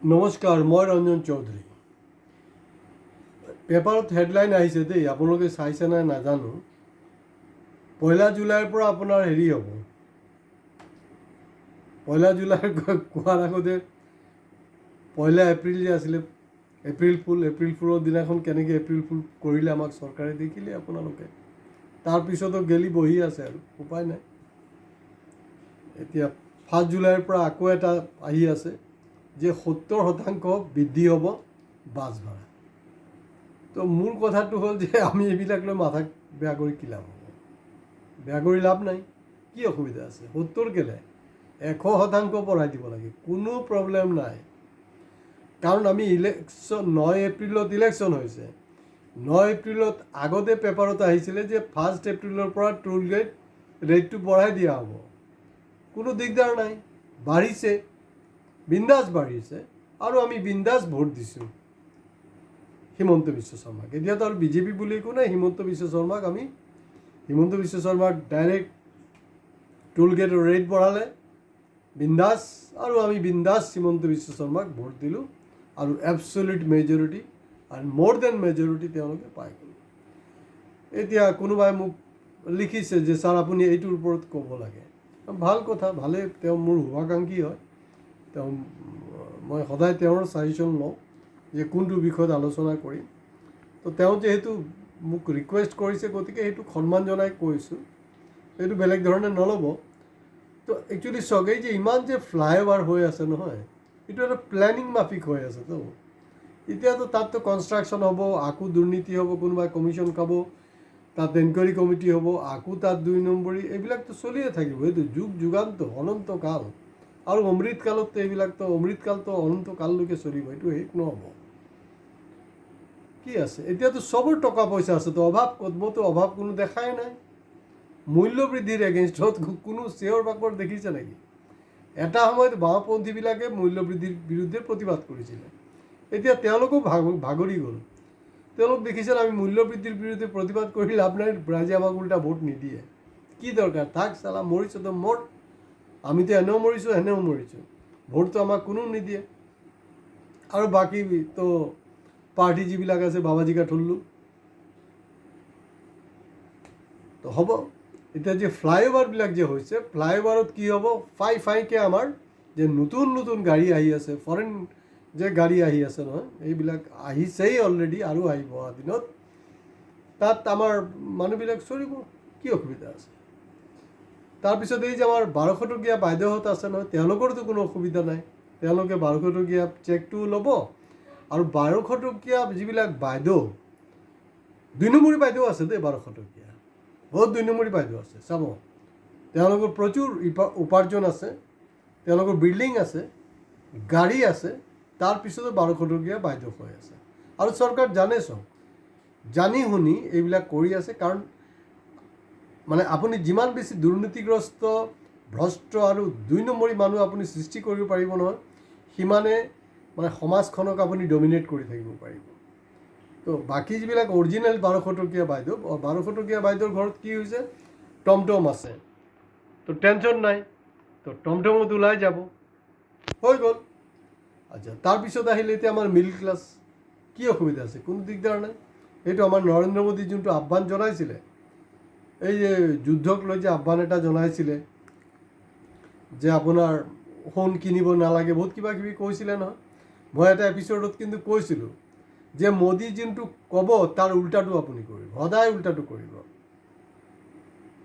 নমস্কাৰ, মই ৰঞ্জন চৌধুৰী। পেপাৰত হেডলাইন আহিছে দেই, আপোনালোকে চাইছে নাই নাজানো। 1 জুলাইৰ পৰা আপোনাৰ হেৰি হ'ব। 1 জুলাই কোৱাৰ আগতে 1 এপ্ৰিল যে আছিলে, এপ্ৰিল ফুলৰ দিনাখন কেনেকৈ এপ্ৰিল ফুল কৰিলে আমাক চৰকাৰে দেখিলে আপোনালোকে। তাৰপিছতো গেলি বহি আছে আৰু উপায় নাই। এতিয়া 1 জুলাইৰ পৰা আকৌ এটা আহি আছে যে 70% বৃদ্ধি হ'ব বাছ ভাড়া। তো মূল কথাটো হ'ল যে আমি এইবিলাক লৈ মাথা বেয়া কৰি কি লাভ হ'ব? বেয়া কৰি লাভ নাই। কি অসুবিধা আছে? 70 কেলে 100% বঢ়াই দিব লাগে, কোনো প্ৰব্লেম নাই। কাৰণ আমি ইলেকশ্যন 9 এপ্ৰিলত ইলেকশ্যন হৈছে। 9 এপ্ৰিলত আগতে পেপাৰত আহিছিলে যে 1 এপ্ৰিলৰ পৰা টোল গেট ৰেটটো বঢ়াই দিয়া হ'ব। কোনো দিগদাৰ নাই, বাঢ়িছে, বিন্দাছ বাঢ়িছে আৰু আমি বিন্দাছ ভোট দিছোঁ হিমন্ত বিশ্ব শৰ্মাক। এতিয়াতো আৰু বিজেপি বুলি একো নাই, হিমন্ত বিশ্ব শৰ্মাক আমি হিমন্ত বিশ্ব শৰ্মাক ডাইৰেক্ট টোল গেটৰ ৰেট বঢ়ালে বিন্দাছ, আৰু আমি বিন্দাছ হিমন্ত বিশ্ব শৰ্মাক ভোট দিলোঁ আৰু এবছলিউট মেজৰিটি আৰু মোৰ দেন মেজৰিটি তেওঁলোকে পাই গ'ল। এতিয়া কোনোবাই মোক লিখিছে যে ছাৰ আপুনি এইটোৰ ওপৰত ক'ব লাগে। ভাল কথা, ভালে, তেওঁ মোৰ শুভাকাংক্ষী হয়। মই সদায় তেওঁৰ ছাজেশ্যন লওঁ যে কোনটো বিষয়ত আলোচনা কৰিম। তো তেওঁ যিহেতু মোক ৰিকুৱেষ্ট কৰিছে, গতিকে সেইটোক সন্মান জনাই কৈছোঁ। সেইটো বেলেগ ধৰণে নল'ব। তো একচুৱেলি চাওক, এই যে ইমান যে ফ্লাইঅভাৰ হৈ আছে নহয়, এইটো এটা প্লেনিং মাফিক হৈ আছে। তো এতিয়াতো তাততো কনষ্ট্ৰাকশ্যন হ'ব, আকৌ দুৰ্নীতি হ'ব, কোনোবাই কমিশ্যন খাব, তাত এনকুৱাৰী কমিটি হ'ব, আকৌ তাত 2 নম্বৰী, এইবিলাকতো চলিয়ে থাকিব। এইটো যুগান্ত অনন্তকাল। আৰু অমৃতকালততো এইবিলাকতো অমৃতকালতো অনন্তকাললৈকে চলিব, এইটো শেষ নহ'ব। কি আছে? এতিয়াতো চবৰ টকা পইচা আছে, তো অভাৱ ক'তবতো অভাৱ কোনো দেখাই নাই। মূল্যবৃদ্ধিৰ এগেইনষ্টত কোনো চিঞৰ বাখৰ দেখিছে নেকি? এটা সময়ত বাওঁপন্থীবিলাকে মূল্যবৃদ্ধিৰ বিৰুদ্ধে প্ৰতিবাদ কৰিছিলে, এতিয়া তেওঁলোকো ভাগৰি গ'ল। তেওঁলোক দেখিছিল আমি মূল্যবৃদ্ধিৰ বিৰুদ্ধে প্ৰতিবাদ কৰি লাভ নাই, ৰাইজে আমাক উল্টা ভোট নিদিয়ে। কি দৰকাৰ? থাক চালা, মৰিছোঁ তো মোৰ, আমিতো এনেও মৰিছোঁ এনেও মৰিছোঁ, ভোটটো আমাক কোনো নিদিয়ে। আৰু বাকী তো পাৰ্টি যিবিলাক আছে, বাবাজী কা ঠুল্লু, তো হ'ব। এতিয়া যে ফ্লাইঅভাৰবিলাক যে হৈছে, ফ্লাইঅভাৰত কি হ'ব? ফাইকে আমাৰ যে নতুন নতুন গাড়ী আহি আছে, ফৰেন যে গাড়ী আহি আছে নহয়, এইবিলাক আহিছেই অলৰেডি, আৰু আহিব অহা দিনত। তাত আমাৰ মানুহবিলাক চলিব, কি অসুবিধা আছে? তাৰপিছত এই যে আমাৰ 1200 টকীয়া বাইদেউহঁত আছে নহয়, তেওঁলোকৰতো কোনো অসুবিধা নাই। তেওঁলোকে 1200 টকীয়া চেকটোও ল'ব, আৰু 1200 টকীয়া যিবিলাক বাইদেউ, 2 নম্বৰী বাইদেউ আছে দেই, 1200 টকীয়া বহুত 2 নম্বৰী বাইদেউ আছে। চাব, তেওঁলোকৰ প্ৰচুৰ উপাৰ্জন আছে, তেওঁলোকৰ বিল্ডিং আছে, গাড়ী আছে, তাৰপিছতো 1200 টকীয়া বাইদেউ হৈ আছে। আৰু চৰকাৰ জানে, চব জানি শুনি এইবিলাক কৰি আছে। কাৰণ মানে আপুনি যিমান বেছি দুৰ্নীতিগ্ৰস্ত, ভ্ৰষ্ট আৰু 2 নম্বৰী মানুহ আপুনি সৃষ্টি কৰিব পাৰিব নহয়, সিমানে মানে সমাজখনক আপুনি ডমিনেট কৰি থাকিব পাৰিব। তো বাকী যিবিলাক অৰিজিনেল 1200 টকীয়া বাইদেউ, 1200 টকীয়া বাইদেউৰ ঘৰত কি হৈছে? টমটম আছে, তো টেনশ্যন নাই, তো টমটমত ওলাই যাব, হৈ গ'ল। আচ্ছা, তাৰপিছত আহিলে এতিয়া আমাৰ মিডল ক্লাছ, কি অসুবিধা আছে? কোনো দিগদাৰ নাই। এইটো আমাৰ নৰেন্দ্ৰ মোদী যোনটো আহ্বান জনাইছিলে, এই যে যুদ্ধক লৈ যে আহ্বান এটা জনাইছিলে, যে আপোনাৰ সোণ কিনিব নালাগে, বহুত কিবা কিবি কৈছিলে নহয়। মই এটা এপিছ'ডত কিন্তু কৈছিলোঁ যে মোদী যোনটো ক'ব তাৰ উল্টাটো আপুনি কৰিব, সদায় উল্টাটো কৰিব।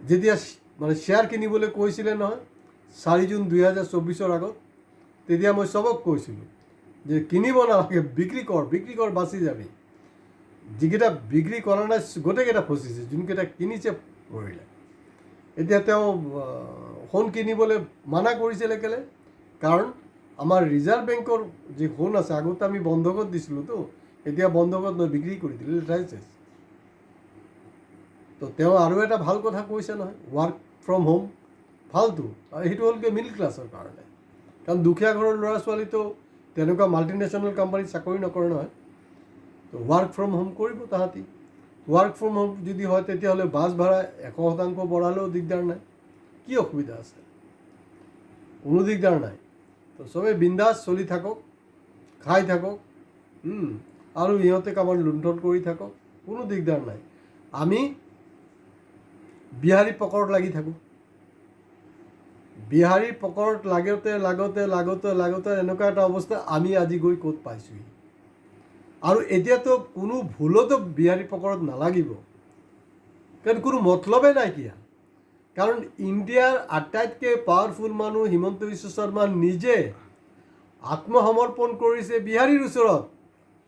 যেতিয়া মানে শ্বেয়াৰ কিনিবলৈ কৈছিলে নহয় 4 জুন 2024 আগত, তেতিয়া মই চবক কৈছিলোঁ যে কিনিব নালাগে, বিক্ৰী কৰ, বাচি যাবি। যিকেইটা বিক্ৰী কৰা নাই গোটেইকেইটা ফচিছে, যোনকেইটা কিনিছে মৰিলে। এতিয়া তেওঁ সোণ কিনিবলৈ মানা কৰিছিলে কেলে? কাৰণ আমাৰ ৰিজাৰ্ভ বেংকৰ যি সোণ আছে, আগতে আমি বন্ধকত দিছিলোঁতো, এতিয়া বন্ধকত বিক্ৰী কৰি দিলে, লেঠাইছে। তো তেওঁ আৰু এটা ভাল কথা কৈছে নহয়, ৱৰ্ক ফ্ৰম হোম, ভালটো। আৰু সেইটো হ'ল কি মিডল ক্লাছৰ কাৰণে। কাৰণ দুখীয়া ঘৰৰ ল'ৰা ছোৱালীটো তেনেকুৱা মাল্টিনেশ্যনেল কোম্পানীত চাকৰি নকৰে নহয়, তো ৱৰ্ক ফ্ৰম হোম কৰিব তাহাঁতি। ৱৰ্ক ফ্ৰম হোম যদি হয়, তেতিয়াহ'লে বাছ ভাড়া 100% বঢ়ালেও দিগদাৰ নাই। কি অসুবিধা আছে? কোনো দিগদাৰ নাই। তো চবেই বিন্দাছ চলি থাকক। খাই থাকক আৰু ইহঁতে কামত লুণ্ঠন কৰি থাকক, কোনো দিগদাৰ নাই। আমি বিহাৰী পকৰত লাগি থাকোঁ। বিহাৰী পকৰত লাগতে এনেকুৱা এটা অৱস্থা, আমি আজি গৈ ক'ত পাইছোঁহি। আৰু এতিয়াতো কোনো ভুলতো বিহাৰী পকৰত নালাগিব, কাৰণ কোনো মতলবেই নাইকিয়া। কাৰণ ইণ্ডিয়াৰ আটাইতকৈ পাৱাৰফুল মানুহ হিমন্ত বিশ্ব শৰ্মা নিজে আত্মসমৰ্পণ কৰিছে বিহাৰীৰ ওচৰত।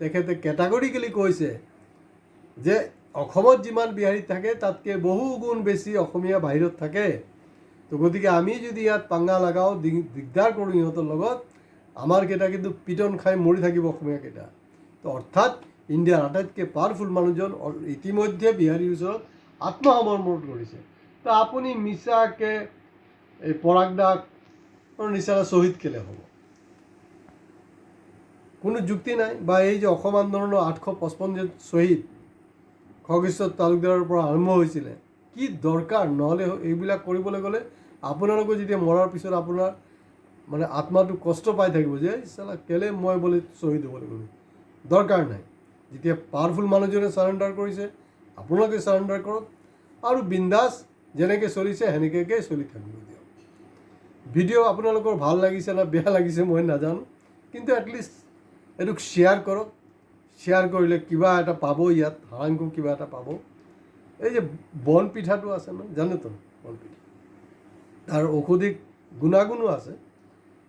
তেখেতে কেটাগৰিকেলি কৈছে যে অসমত যিমান বিহাৰী থাকে তাতকৈ বহু গুণ বেছি অসমীয়া বাহিৰত থাকে। তো গতিকে আমি যদি ইয়াত পাংগা লগাওঁ, দিগদাৰ কৰোঁ ইহঁতৰ লগত, আমাৰ কেইটা কিন্তু পিটন খাই মৰি থাকিব অসমীয়াকেইটা। তো অৰ্থাৎ ইণ্ডিয়াৰ আটাইতকৈ পাৱাৰফুল মানুহজন ইতিমধ্যে বিহাৰীৰ ওচৰত আত্মসমৰ্পণ কৰিছে। তো আপুনি মিছাকৈ এই পৰাগ দাক নিচিনা শ্বহীদ কেলে হ'ব? কোনো যুক্তি নাই। বা এই যে অসম আন্দোলনৰ 855 জন শ্বহীদ খগেশ্বৰ তালুকদাৰৰ পৰা আৰম্ভ হৈছিলে, কি দৰকাৰ? নহ'লে এইবিলাক কৰিবলৈ গ'লে আপোনালোকে যেতিয়া মৰাৰ পিছত আপোনাৰ মানে আত্মাটো কষ্ট পাই থাকিব যে চালা কেলে মই বোলে শ্বহীদ হ'ব লাগিব। দৰকাৰ নাই। যেতিয়া পাৱাৰফুল মানুহজনে চাৰেণ্ডাৰ কৰিছে, আপোনালোকে চাৰেণ্ডাৰ কৰক আৰু বিন্দাছ যেনেকৈ চলিছে সেনেকৈ চলি থাকিব দিয়ক। ভিডিঅ' আপোনালোকৰ ভাল লাগিছে না বেয়া লাগিছে মই নাজানো, কিন্তু এটলিষ্ট এইটোক শ্বেয়াৰ কৰক। শ্বেয়াৰ কৰিলে কিবা এটা পাব, ইয়াত সাৰাংশ কিবা এটা পাব। এই যে বন পিঠাটো আছে ন, জানেতো বন পিঠা, তাৰ ঔষধিক গুণাগুণো আছে।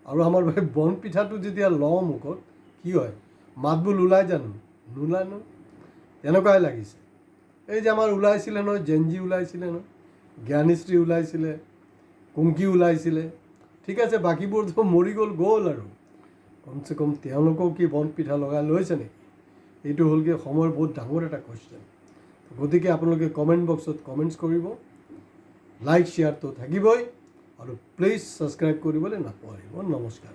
আৰু আমাৰ বন পিঠাটো যেতিয়া লওঁ মুখত কি হয়, মাতবোৰ ওলাই জানো? নোলায় ন, এনেকুৱাই লাগিছে। এই যে আমাৰ ওলাইছিলে নহয়, জেনজি ওলাইছিলে নহয়, জ্ঞানীশ্ৰী ওলাইছিলে, কুংকি ওলাইছিলে, ঠিক আছে, বাকীবোৰতো মৰি গ'ল আৰু কমচে কম তেওঁলোকেও কি বন পিঠা লগাই লৈছে নেকি? এইটো হ'লগৈ সময়ৰ বহুত ডাঙৰ এটা কুৱেশ্যন। গতিকে আপোনালোকে কমেণ্ট বক্সত কমেণ্টছ কৰিব, লাইক শ্বেয়াৰটো থাকিবই, আৰু প্লিজ ছাবস্ক্ৰাইব কৰিবলৈ নাপাহৰিব। নমস্কাৰ।